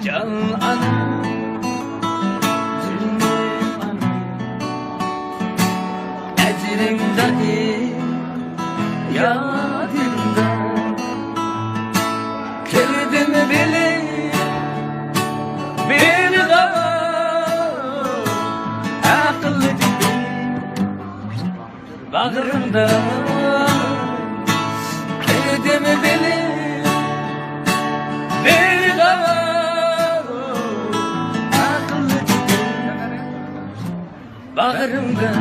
Can anam, zulmüm anam, ecrin dahi yadımda. Kirdim bilip bir daha akıllı değil bağrımda. Kirdim bilip bir daha akıllı değil bağrımda.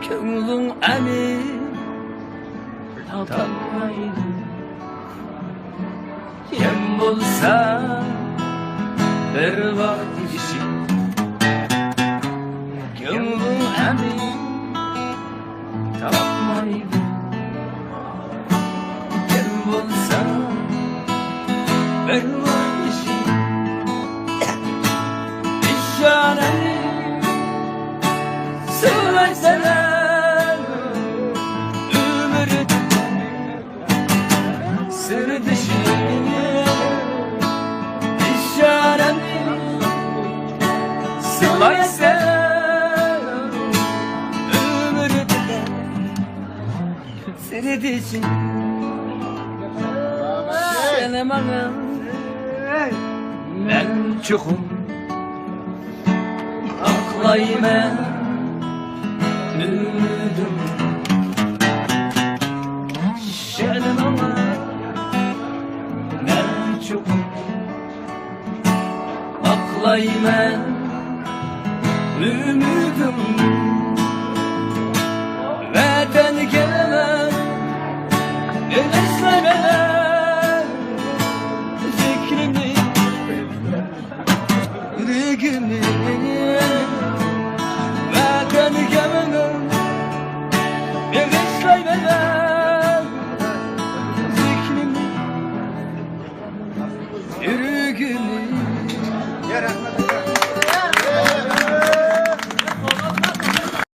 Köngülün eli tapmaydı, kim bulsa bir vakit işi. Köngülün eli tapmaydı, kim bulsa bir vakit işi. İşareni söyleseler ömür sır dışı. İşareni söyleseler ömür sır dışı. Senem anam, ben çokum aklayım ümidim. Şenim ama ben çok aklayım ümidim. Vatan gelemem öleşlemeler zikrimi yüreğimi. Vatan gelemem öleşlemeler zikrimi yüreğimi.